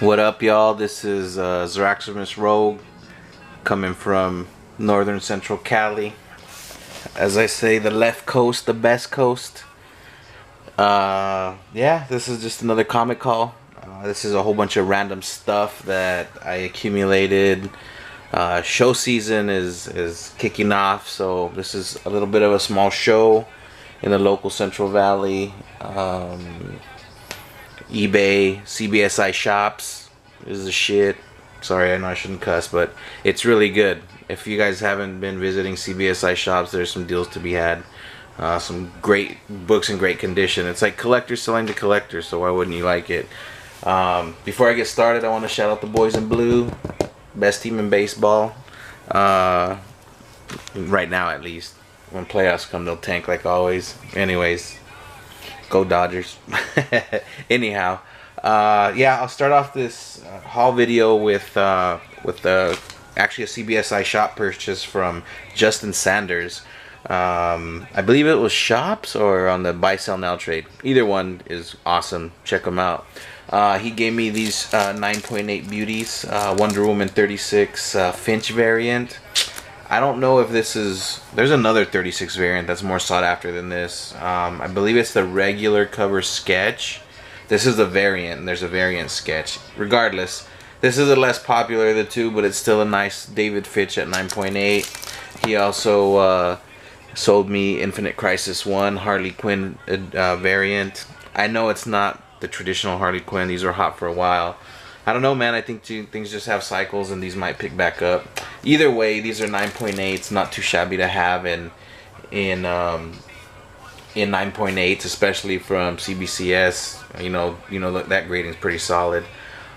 What up, y'all? This is Zaraximus Rogue coming from northern central Cali. As I say, the left coast, the best coast. Yeah, this is just another comic haul. This is a whole bunch of random stuff that I accumulated. Show season is kicking off, so this is a little bit of a small show in the local Central Valley. eBay, CBSI shops. This is the shit. Sorry, I know I shouldn't cuss, but it's really good. If you guys haven't been visiting CBSI shops, there's some deals to be had. Some great books in great condition. It's like collectors selling to collectors, so why wouldn't you like it? Before I get started, I want to shout out the boys in blue. Best team in baseball. Right now, at least. When playoffs come, they'll tank like always. Anyways. Go Dodgers. Anyhow, yeah, I'll start off this haul video with actually a CBSI shop purchase from Justin Sanders. I believe it was shops or on the buy sell now trade. Either one is awesome. Check them out. He gave me these 9.8 beauties, Wonder Woman 36 Finch variant. I don't know if this is... There's another 36 variant that's more sought after than this. I believe it's the regular cover sketch. This is the variant, and there's a variant sketch. Regardless, this is the less popular of the two, but it's still a nice David Fitch at 9.8. He also sold me Infinite Crisis 1 Harley Quinn variant. I know it's not the traditional Harley Quinn. These are hot for a while. I don't know, man. I think things just have cycles, and these might pick back up. Either way, these are 9.8s, not too shabby to have in 9.8s, especially from CBCS. You know that grading is pretty solid.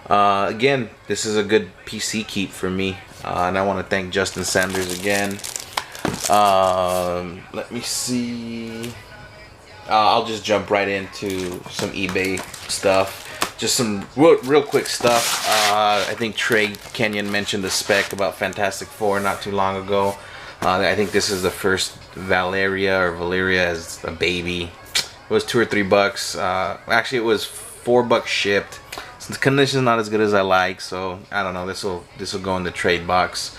Again, this is a good PC keep for me, and I want to thank Justin Sanders again. Let me see. I'll just jump right into some eBay stuff. Just some real quick stuff. I think Trey Kenyon mentioned the spec about Fantastic Four not too long ago. I think this is the first Valeria as a baby. It was $2 or $3. Actually, it was $4 shipped. Since the condition is not as good as I like, so I don't know. This will go in the trade box.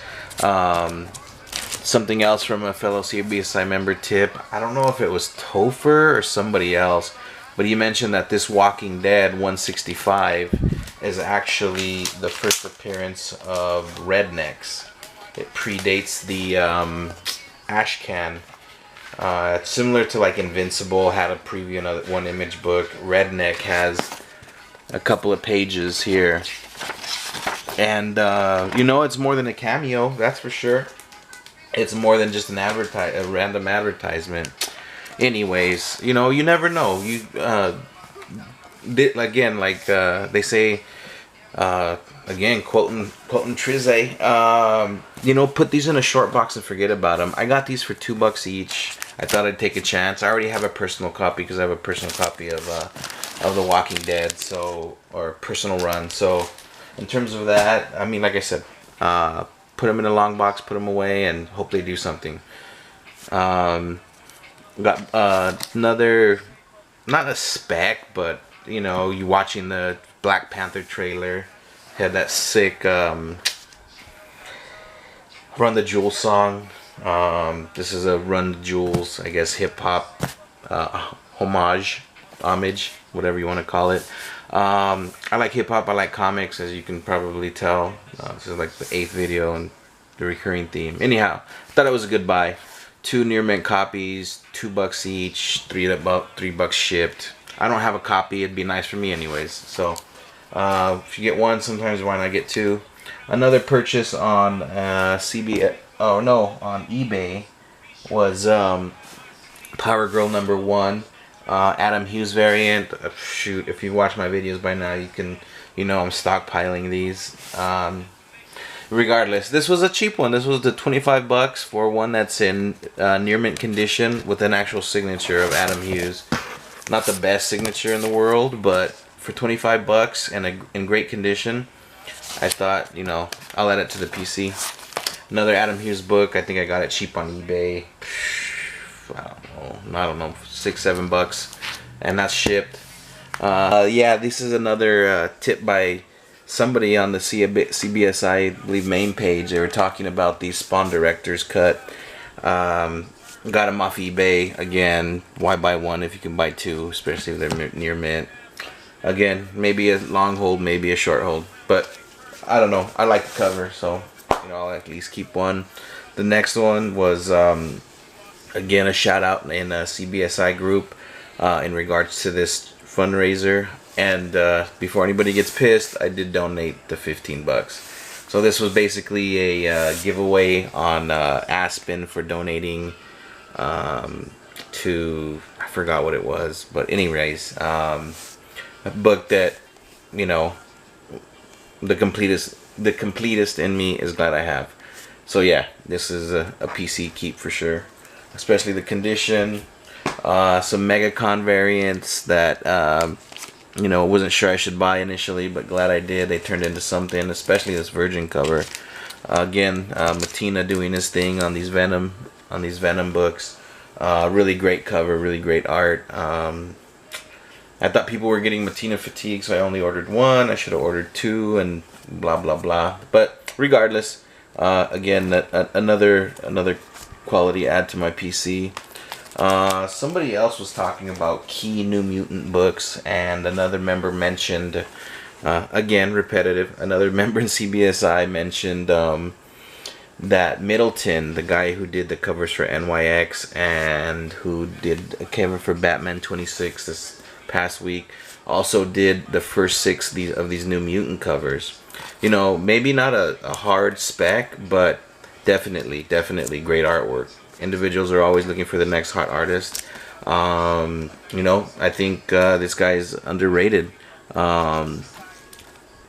Something else from a fellow CBSI member tip. I don't know if it was Topher or somebody else, but he mentioned that this Walking Dead 165 is actually the first appearance of Rednecks. It predates the Ash Can. Similar to like Invincible had a preview in a one image book. Redneck has a couple of pages here. And it's more than a cameo, that's for sure. It's more than just a random advertisement. Anyways, you never know. They say, again, quoting Trizay, put these in a short box and forget about them. I got these for $2 each. I thought I'd take a chance. I already have a personal copy because I have a personal copy of The Walking Dead, or personal run. So, in terms of that, I mean, like I said, put them in a long box, put them away, and hope they do something. Got another, not a spec, but you watching the Black Panther trailer, had that sick Run the Jewels song. This is a Run the Jewels, I guess, hip hop homage, whatever you want to call it. I like hip hop, I like comics, as you can probably tell. This is like the 8th video and the recurring theme. Anyhow, I thought it was a good buy. 2 near mint copies, $2 each, $3 shipped. I don't have a copy. It'd be nice for me anyways. So if you get one, sometimes why not get 2? Another purchase on on eBay was Power Girl #1, Adam Hughes variant. Shoot, if you watch my videos by now, I'm stockpiling these. Regardless, this was a cheap one. This was the $25 for one that's in near mint condition with an actual signature of Adam Hughes. Not the best signature in the world, but for $25 and in great condition, I thought, I'll add it to the PC. Another Adam Hughes book. I think I got it cheap on eBay. I don't know, $6-7, and that's shipped. Yeah, this is another tip by somebody on the CBSI, I believe, main page, they were talking about the Spawn Director's Cut. Got them off eBay. Again, why buy one if you can buy two, especially if they're near mint. Again, maybe a long hold, maybe a short hold, but I don't know. I like the cover, so I'll at least keep one. The next one was again a shout out in a CBSI group in regards to this fundraiser. And before anybody gets pissed, I did donate the $15. So this was basically a giveaway on Aspen for donating to, I forgot what it was, but anyways, a book that the completest in me is glad I have. So yeah, this is a PC keep for sure, especially the condition. Some MegaCon variants that wasn't sure I should buy initially, but glad I did. They turned into something, especially this Virgin cover. Again, Matina doing his thing on these Venom books. Really great cover, really great art. I thought people were getting Matina fatigue, so I only ordered one. I should have ordered two, and blah blah blah. But regardless, again, another quality add to my PC. Somebody else was talking about key New Mutant books, and another member mentioned, again, repetitive, another member in CBSI mentioned that Middleton, the guy who did the covers for NYX and who did a cover for Batman 26 this past week, also did the first 6 of these New Mutant covers. Maybe not a hard spec, but definitely great artwork. Individuals are always looking for the next hot artist. I think this guy is underrated. I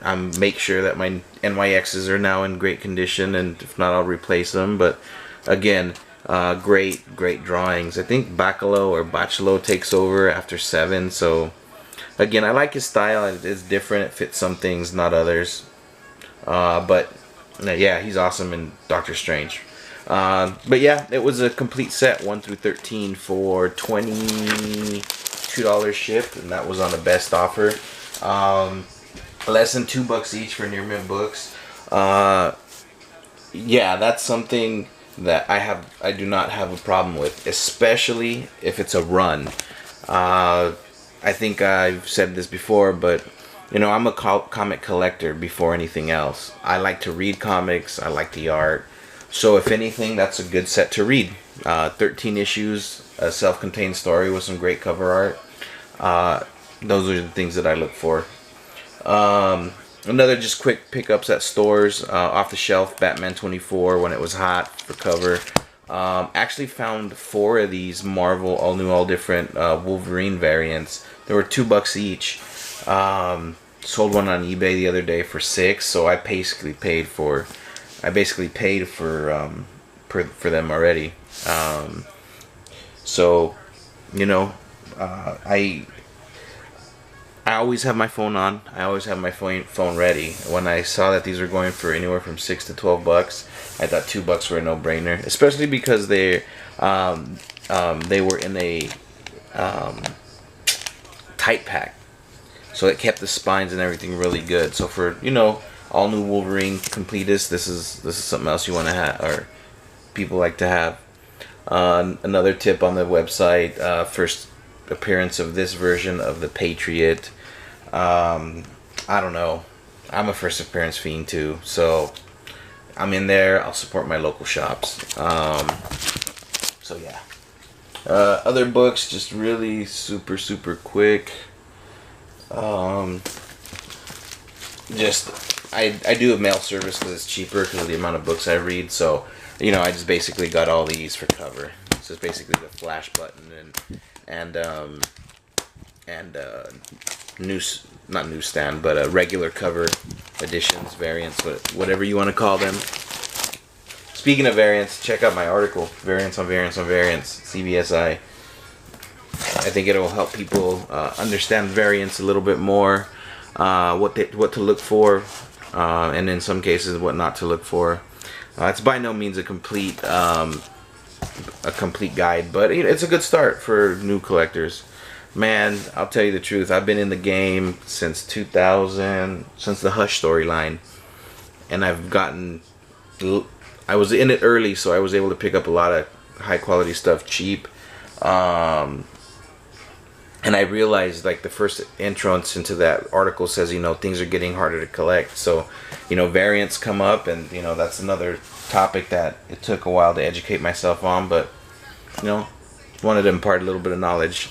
make sure that my NYXs are now in great condition, and if not, I'll replace them. But again, great drawings. I think Bacalo takes over after 7. So again, I like his style. It's different. It fits some things, not others. But yeah, he's awesome in Doctor Strange. But yeah, it was a complete set 1 through 13 for $22 shipped, and that was on the best offer. Less than $2 each for near mint books. Yeah, that's something that I do not have a problem with, especially if it's a run. I think I've said this before, but I'm a comic collector before anything else. I like to read comics. I like the art. So if anything, that's a good set to read. 13 issues, a self-contained story with some great cover art. Those are the things that I look for. Another just quick pickups at stores, off the shelf, Batman 24 when it was hot for cover. Actually found 4 of these Marvel all new, all different Wolverine variants. There were $2 each. Sold one on eBay the other day for $6, so I basically paid for them already. So I always have my phone on. I always have my phone ready. When I saw that these were going for anywhere from $6 to $12, I thought $2 were a no-brainer, especially because they were in a tight pack, so it kept the spines and everything really good. So for all new Wolverine completists, this is something else you want to have, or people like to have. Another tip on the website: first appearance of this version of the Patriot. I don't know. I'm a first appearance fiend too, so I'm in there. I'll support my local shops. So yeah. Other books, just really super quick. I do a mail service because it's cheaper because of the amount of books I read. So I just basically got all these for cover. So it's basically the flash button and not newsstand, but regular cover editions, variants, whatever you want to call them. Speaking of variants, check out my article, Variants on Variants on Variants, CBSI. I think it'll help people understand variants a little bit more, what to look for, and in some cases what not to look for. It's by no means a complete guide, but it's a good start for new collectors. Man, I'll tell you the truth. I've been in the game since 2000, since the Hush storyline, and I was in it early, so I was able to pick up a lot of high quality stuff cheap. And I realized, like, the first entrance into that article says, things are getting harder to collect. So, variants come up, and that's another topic that it took a while to educate myself on, but wanted to impart a little bit of knowledge,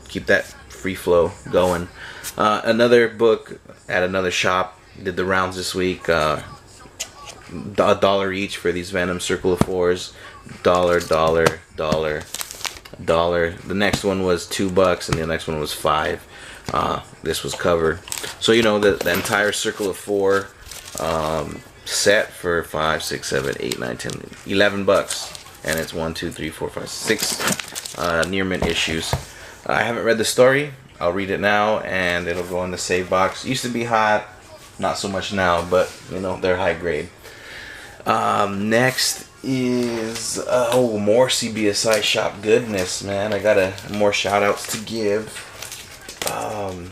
keep that free flow going. Another book at another shop did the rounds this week. $1 each for these Venom Circle of Fours. Dollar. The next one was $2, and the next one was $5. This was covered. So the entire Circle of Four set for 5, 6, 7, 8, 9, 10, $11, and it's 1, 2, 3, 4, 5, 6 near mint issues. I haven't read the story. I'll read it now, and it'll go in the save box. Used to be hot, not so much now, but they're high grade. Next is more CBSI shop goodness, man. I got more shout outs to give. I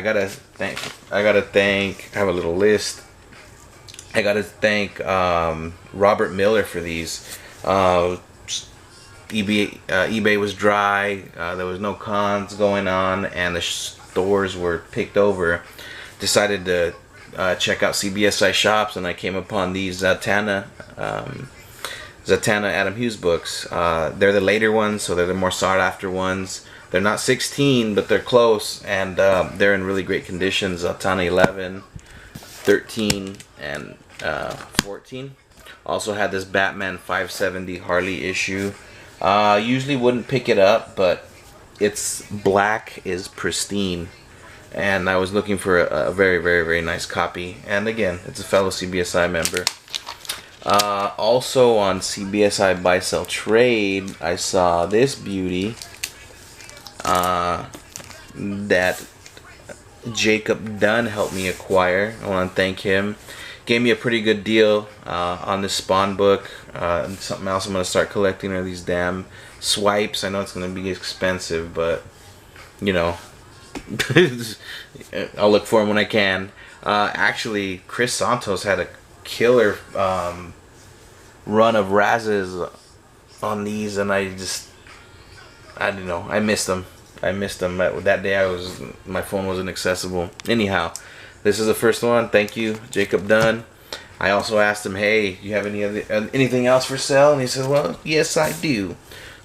gotta thank, I have a little list. I gotta thank Robert Miller for these. eBay was dry, there was no cons going on, and the stores were picked over. Decided to check out CBSI shops, and I came upon these Zatanna Adam Hughes books. They're the later ones, so they're the more sought after ones. They're not 16, but they're close, and they're in really great condition. Zatanna 11, 13, and 14. Also had this Batman 570 Harley issue. Usually wouldn't pick it up, but its black is pristine, and I was looking for a very, very, very nice copy. And again, it's a fellow CBSI member. Also on CBSI Buy Sell Trade, I saw this beauty that Jacob Dunn helped me acquire. I want to thank him. Gave me a pretty good deal on this Spawn book. And something else I'm going to start collecting are these damn swipes. I know it's going to be expensive, but I'll look for them when I can. Actually, Chris Santos had a killer run of Razes on these, and I don't know, I missed them. That day my phone wasn't accessible. Anyhow, this is the first one. Thank you, Jacob Dunn. I also asked him, hey, you have anything else for sale? And he said, well, yes, I do.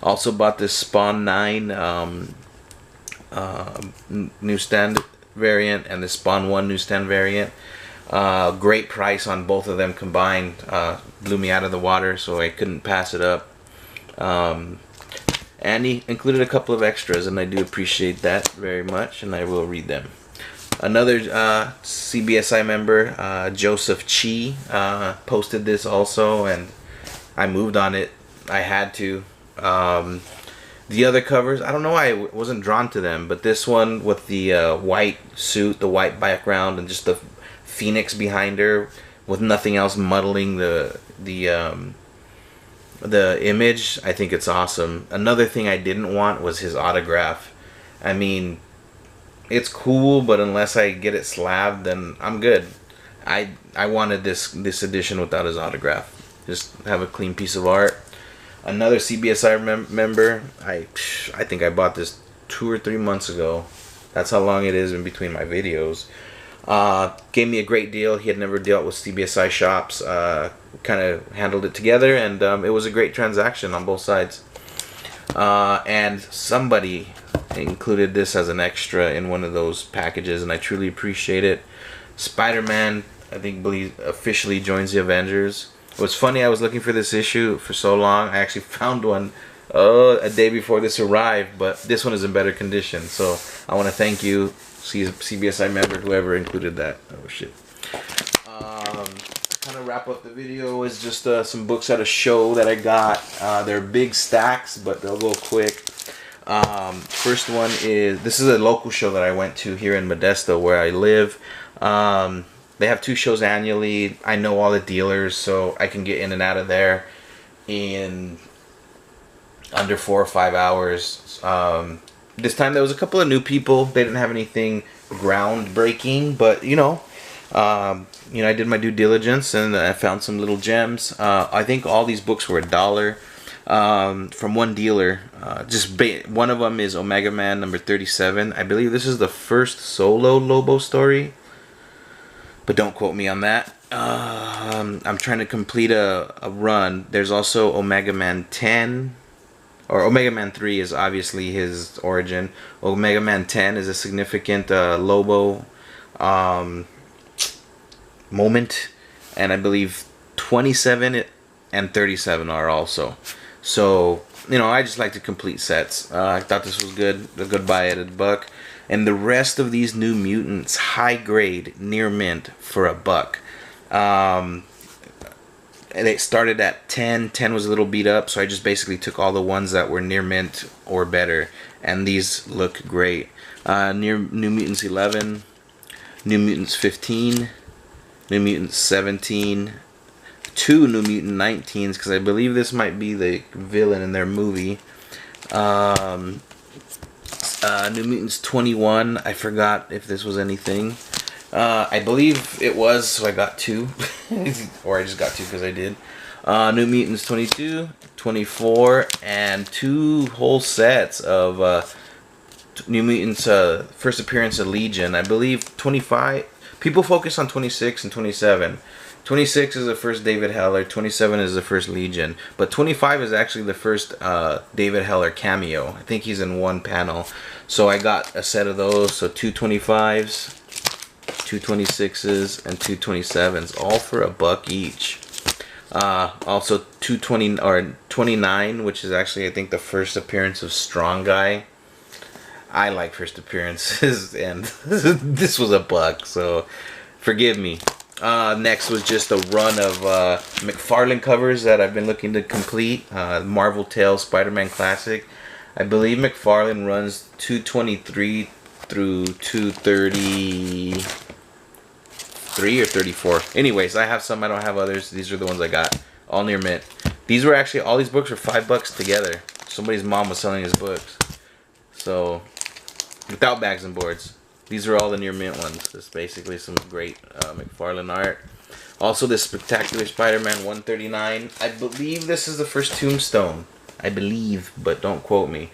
Also bought this Spawn 9 newsstand variant and the Spawn 1 newsstand variant. Great price on both of them combined. Blew me out of the water, so I couldn't pass it up. And he included a couple of extras, and I do appreciate that very much, and I will read them. Another CBSI member, Joseph Chi, posted this also, and I moved on it. I had to. The other covers, I don't know why I wasn't drawn to them, but this one with the white suit, the white background, and just the phoenix behind her with nothing else muddling the image, I think it's awesome. Another thing I didn't want was his autograph. I mean, it's cool, but unless I get it slabbed, then I'm good. I wanted this edition without his autograph. Just have a clean piece of art. Another CBSI member, I think I bought this 2 or 3 months ago. That's how long it is in between my videos. Gave me a great deal. He had never dealt with CBSI shops. Kind of handled it together, and it was a great transaction on both sides. And somebody included this as an extra in one of those packages, and I truly appreciate it. Spider-Man, I think, officially joins the Avengers. It was funny, I was looking for this issue for so long. I actually found one a day before this arrived, but this one is in better condition. So I want to thank you, CBSI member, whoever included that. Oh shit. Kind of wrap up the video is just some books at a show that I got. They're big stacks, but they'll go quick. First one this is a local show that I went to here in Modesto where I live. They have 2 shows annually. I know all the dealers, so I can get in and out of there in under 4 or 5 hours. This time there was a couple of new people. They didn't have anything groundbreaking, but I did my due diligence and I found some little gems. I think all these books were $1 from one dealer. One of them is Omega Man number 37. I believe this is the first solo Lobo story, but don't quote me on that. I'm trying to complete a run. There's also Omega Man 10. Or Omega Man 3 is obviously his origin. Omega Man 10 is a significant Lobo moment. And I believe 27 and 37 are also. So, I just like to complete sets. I thought this was good. A good buy at $1. And the rest of these New Mutants, high grade, near mint for $1. And it started at 10. 10 was a little beat up, so I just basically took all the ones that were near mint or better, and these look great. New Mutants 11, New Mutants 15, New Mutants 17, 2 New Mutant 19s, because I believe this might be the villain in their movie. New Mutants 21, I forgot if this was anything. I believe it was, so I got 2. Or I just got 2 because I did. New Mutants 22, 24, and 2 whole sets of New Mutants first appearance of Legion. I believe 25. People focus on 26 and 27. 26 is the first David Heller, 27 is the first Legion, but 25 is actually the first David Heller cameo. I think he's in one panel. So I got a set of those, so 2 25s. 2 26s and 2 27s, all for $1 each. Also 220 or 29, which is actually I think the first appearance of Strong Guy. I like first appearances, and this was $1, so forgive me. Next was just a run of McFarlane covers that I've been looking to complete. Marvel Tales Spider-Man Classic. I believe McFarlane runs 223 through 230. 3 or 34. Anyways, I have some, I don't have others. These are the ones I got. All near mint. These were actually, all these books were $5 together. Somebody's mom was selling his books. So, without bags and boards. These are all the near mint ones. This is basically some great McFarlane art. Also, this Spectacular Spider-Man 139. I believe this is the first Tombstone. I believe, but don't quote me.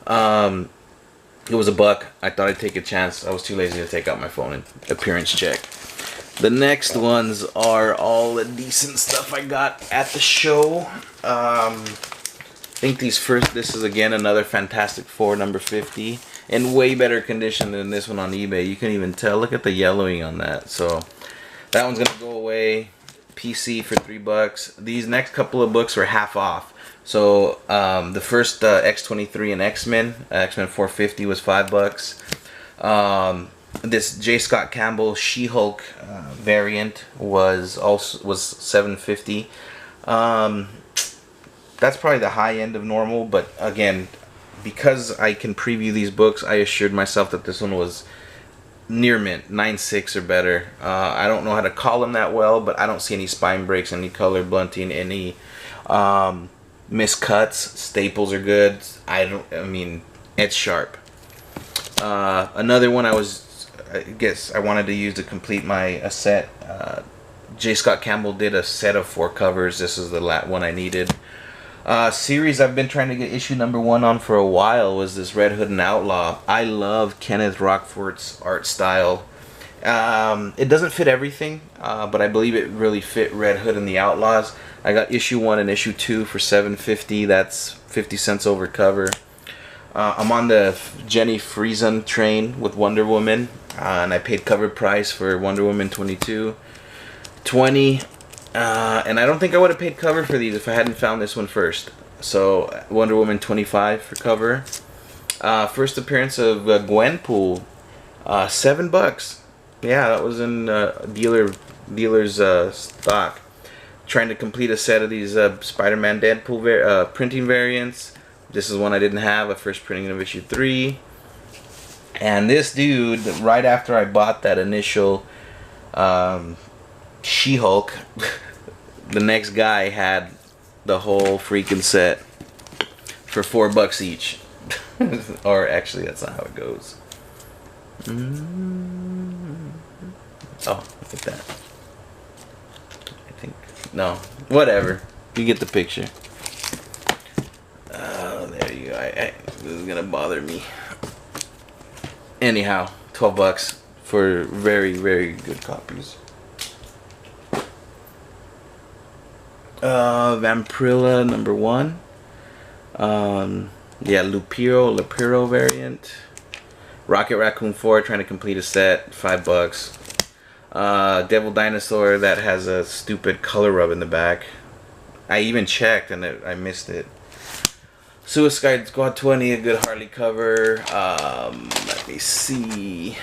It was $1. I thought I'd take a chance. I was too lazy to take out my phone and appearance check. The next ones are all the decent stuff I got at the show. I think this is again another Fantastic Four number 50. In way better condition than this one on eBay. You can even tell. Look at the yellowing on that. So that one's going to go away. PC for $3. These next couple of books were half off. So the first X-23 and X-Men 450 was $5. This J. Scott Campbell She-Hulk variant was $7.50. That's probably the high end of normal, but again, because I can preview these books, I assured myself that this one was near mint, 9.6 or better. I don't know how to call them that well, but I don't see any spine breaks, any color blunting, any miscuts. Staples are good. I mean, it's sharp. Another one I guess I wanted to use to complete my set. J. Scott Campbell did a set of 4 covers. This is the one I needed. Series I've been trying to get issue number 1 on for a while was this Red Hood and Outlaw. I love Kenneth Rockfort's art style. It doesn't fit everything, but I believe it really fit Red Hood and the Outlaws. I got issue 1 and issue 2 for $7.50. That's 50 cents over cover. I'm on the Jenny Friesen train with Wonder Woman, and I paid cover price for Wonder Woman 22. $20. And I don't think I would have paid cover for these if I hadn't found this one first. So Wonder Woman 25 for cover. First appearance of Gwenpool, $7. Yeah, that was in dealer's stock. Trying to complete a set of these Spider-Man Deadpool printing variants. This is one I didn't have, a first printing of issue 3. And this dude, right after I bought that initial She-Hulk, the next guy had the whole freaking set for $4 each. Or actually, that's not how it goes. Oh, look at that. I think, no, whatever. You get the picture. There you go. This is gonna bother me. Anyhow, $12 for very, very good copies. Vampirilla #1. Yeah, Lupiro variant. Rocket Raccoon 4, trying to complete a set, $5. Devil Dinosaur that has a stupid color rub in the back. I even checked and I missed it. Suicide Squad 20, a good Harley cover. Let me see.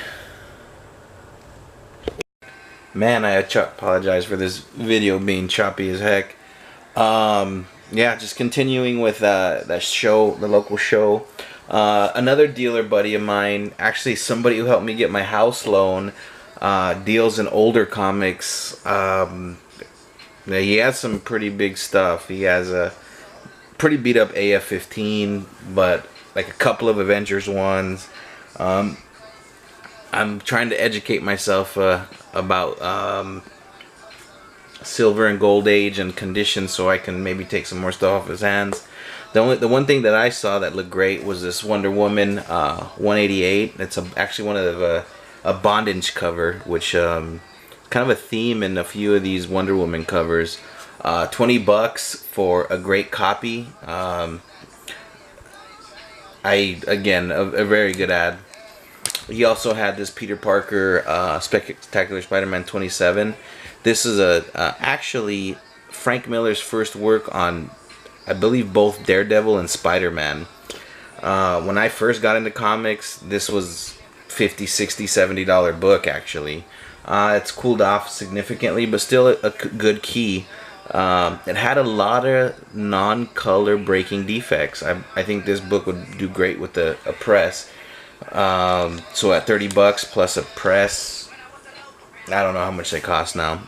Man, I apologize for this video being choppy as heck. Yeah, just continuing with that show, the local show. Another dealer buddy of mine, actually somebody who helped me get my house loan, deals in older comics. He has some pretty big stuff. He has a pretty beat up AF-15, but like a couple of Avengers ones. I'm trying to educate myself about Silver and Gold Age and conditions, so I can maybe take some more stuff off his hands. The one thing that I saw that looked great was this Wonder Woman 188. It's actually one of a bondage cover, which kind of a theme in a few of these Wonder Woman covers. $20 for a great copy. Again, a very good ad. He also had this Peter Parker Spectacular Spider-Man 27. This is actually Frank Miller's first work on, I believe, both Daredevil and Spider-Man. When I first got into comics, this was $50, $60, $70 book actually. It's cooled off significantly, but still a good key. It had a lot of non-color breaking defects. I think this book would do great with a press. So at $30 plus a press, I don't know how much they cost now.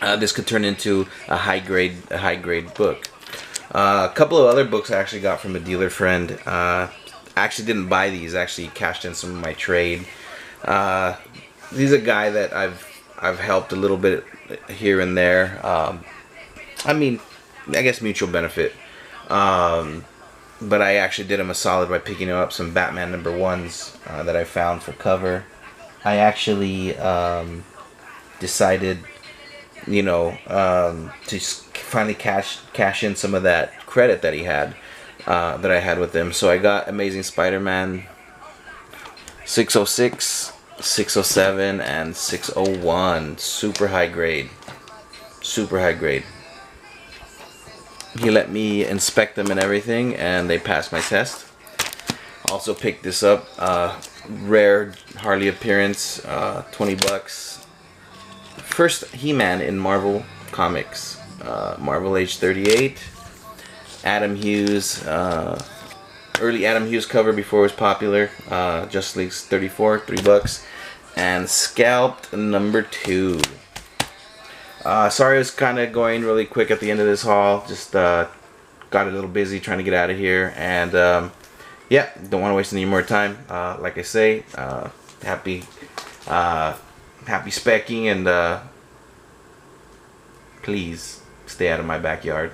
This could turn into a high grade book. A couple of other books I actually got from a dealer friend. I actually didn't buy these. I actually cashed in some of my trade. He's a guy that I've helped a little bit here and there. I mean, I guess mutual benefit. But I actually did him a solid by picking up some Batman #1s that I found for cover. I actually decided, to finally cash in some of that credit that he had, that I had with him. So I got Amazing Spider-Man 606, 607, and 601. Super high grade. Super high grade. He let me inspect them and everything, and they passed my test. Also picked this up, rare Harley appearance, $20. First He-Man in Marvel Comics, Marvel Age 38. Adam Hughes, early Adam Hughes cover before it was popular. Justice League's 34, $3. And Scalped #2. Sorry I was kind of going really quick at the end of this haul. Just got a little busy trying to get out of here. And yeah, don't want to waste any more time. Like I say, happy specking, and please stay out of my backyard.